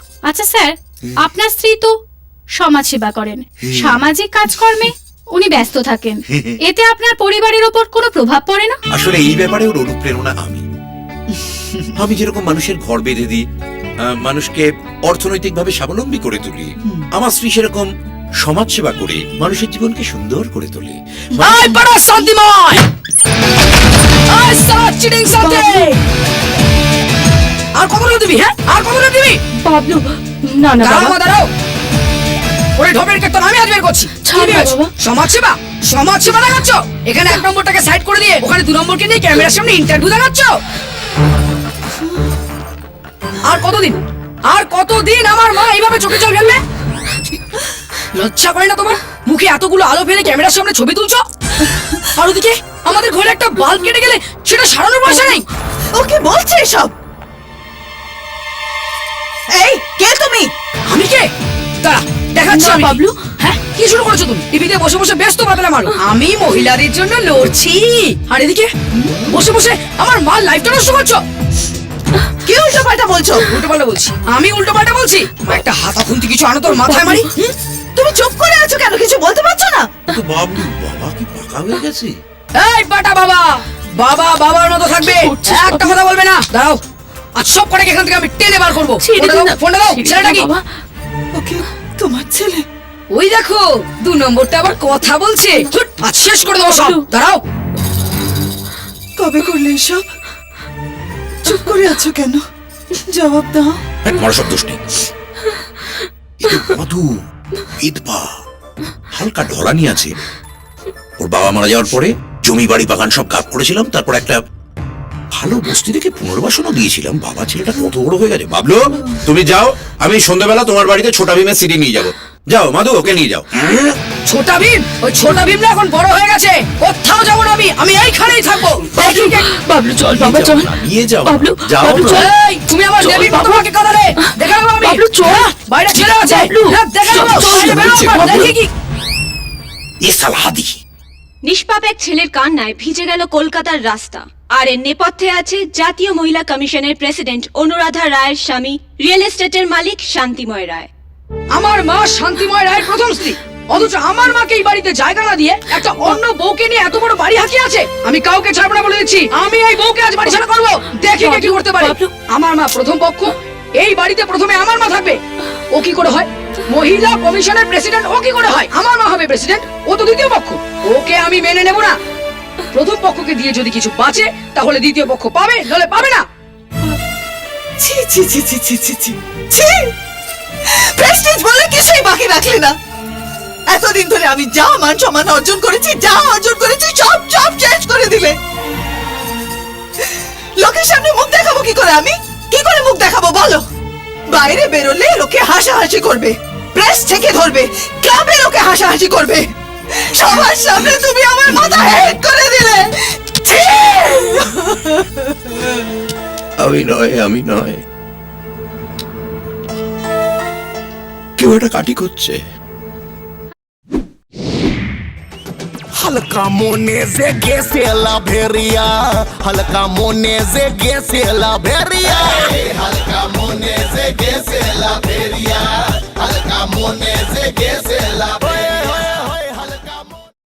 আচ্ছা স্যার, আপনার স্ত্রী তো সমাজ সেবা করেন, সামাজিক কাজকর্মে উনি ব্যস্ত থাকেন, এতে আপনার পরিবারের ওপর কোনো প্রভাব পড়ে না? আসলে এই ব্যাপারে ওর অনুপ্রেরণা আমি যেরকম মানুষের ঘর বেঁধে দিই, মানুষকে অর্থনৈতিকভাবে স্বাবলম্বী করে তুলি, আমার স্ত্রী সেরকম সমাজ সেবা করে মানুষের জীবনকে সুন্দর করে তোলে। আর কতটা দিবি? হ্যাঁ, আর কতটা দিবি? বাবলু, না না বাবা, দাঁড়াও। ওরে ঢপের কীর্তন আমি আজ বের করছি। সমাজ সেবা, সমাজ সেবা দেখাচ্ছ? এখানে 1 নম্বরটাকে সাইড করে দিয়ে ওখানে 2 নম্বরকে নিয়ে ক্যামেরার সামনে ইন্টারভিউ দেখাচ্ছ? আর কতদিন, আর কতদিন আমার মা এইভাবে চোখে জল ফেলবে? লজ্জা করে না তোমার? মুখে এতগুলো আলো ফেলে ক্যামেরার সামনে ছবি তুলছো, আর ওদিকে আমাদের ঘরে একটা বাল্ব কেটে গেলে সেটা সারানোর পয়সা নেই। ওকে বলছে এসব? এই কে তুমি? আমি কে? দাঁড়া দেখাচ্ছি আমি। বাবলু, হ্যাঁ কি শুরু করেছো তুমি? টিভিতে বসে বসে ব্যস্ত বাদলা মারো। আমি মহিলাদের জন্য লড়ছি, আর এদিকে বসে বসে আমার মার লাইফটা নষ্ট করছো। কি উল্টো পাল্টা বলছো? উল্টো পাল্টা বলছি? আমি উল্টো পাল্টা বলছি? একটা হাতা খুন্তি কিছু আনো তোর মাথায় মারি। তুমি চুপ করে আছো কেন? কিছু বলতে পারছো না? তো বাবু, বাবা কি পাকা হয়ে গেছে? এই বাটা বাবা, বাবা বাবার মতো থাকবে, একটা কথা বলবে না। দাঁড়াও, আজ সব কটাকে এখান থেকে আমি টেনে বার করবো। ফোনটা দাও। ছেলেটা কি? ওকে তোমার ছেলে? ওই দেখো 2 নম্বরটা আবার কথা বলছে। আজ শেষ করে দেবো সব। দাঁড়াও। কবে করলে এসব? চুপ করে আছো কেন? জবাব দাও। মরসব দোষ নেই। মধু বিধবা, হালকা ঢলানি আছে। ওর বাবা মারা যাওয়ার পরে জমি বাড়ি বাগান সব ভাগ করেছিলাম, তারপর একটা ভালো বস্তি থেকে পুনর্বাসনও দিয়েছিলাম। বাবা ছেলেটা কত বড় হয়ে গেছে। বাবলু, তুমি যাও, আমি সন্ধ্যাবেলা তোমার বাড়িতে ছোটা ভীমের সিডি নিয়ে যাবো। যাও মাধু, ওকে নিয়ে যাও। ছোটা ভীম? ওই ছোটা ভীম না এখন বড় হয়ে গেছে, কোথাও যাবো না আমি এইখানেই থাকবো। বাবলু চল, বাবা চল, নিয়ে যাও। বাবলু, যাও। বাবলু চল। এই তুমি আমার দেবীর মতো আমাকে কথা দে। দেখা যাবো আমি। বাবলু চল, বাইরে ছেলে আছে। দেখা যাবো। বাইরে বেরো, দেখি কি। এ সালা হাদি। নিষ্পাপ এক ছেলের কান্নায় ভিজে গেল কলকাতার রাস্তা। আর এর নেপথ্যে আছে জাতীয় মহিলা কমিশনের প্রেসিডেন্ট অনুরাধা রায়ের স্বামী, রিয়েল এস্টেটের মালিক শান্তিময় রায়। আমার মা শান্তিময় রায়ের প্রথম স্ত্রী, অথচ আমার মাকে এই বাড়িতে জায়গা না দিয়ে একটা অন্য বউকে নিয়ে এত বড় বাড়ি হাঁকিয়ে আছে। আমি কাউকে ছাড়বো না বলে দিচ্ছি। আমি এই বউকে আজ বাড়ি ছাড়া করবো। দেখি কে কি করতে পারে। আমার মা প্রথম পক্ষ, এই বাড়িতে প্রথমে আমার মা থাকবে। ও কি করে হয় মহিলা কমিশনের প্রেসিডেন্ট? ও কি করে হয় আমার মা হবে প্রেসিডেন্ট? ও তো দ্বিতীয় পক্ষ, ওকে আমি মেনে নেব না। প্রথম পক্ষকে দিয়ে যদি কিছু বাঁচে তাহলে দ্বিতীয় পক্ষ পাবে, নাহলে পাবে না। ছি ছি ছি ছি ছি ছি ছি ছি! প্রেস্টিজ বলে কিছুই বাকি রাখলে না। এতদিন ধরে আমি যা মান সম্মান অর্জন করেছি, সব সব শেষ করে দিলে। লোকের সামনে মুখ দেখাবো কি করে? আমি কি করে মুখ দেখাবো বলো? বাইরে বেরোলে লোকে হাসাহাসি করবে, প্রেস থেকে ধরবে, ক্লাবে লোকে হাসাহাসি করবে, সবার সামনে তুমি আমার মাথা হেড করে দিলে। ছি! আমি নয়, কেউ একটা কাটি করছে। হালকা মনে যে গেছে লাভেরিয়া, হালকা মনে যে গেছে লাভেরিয়া, হালকা মনে যে গেছে লাভেরিয়া, হালকা মনে যে গেছে লাভেরিয়া।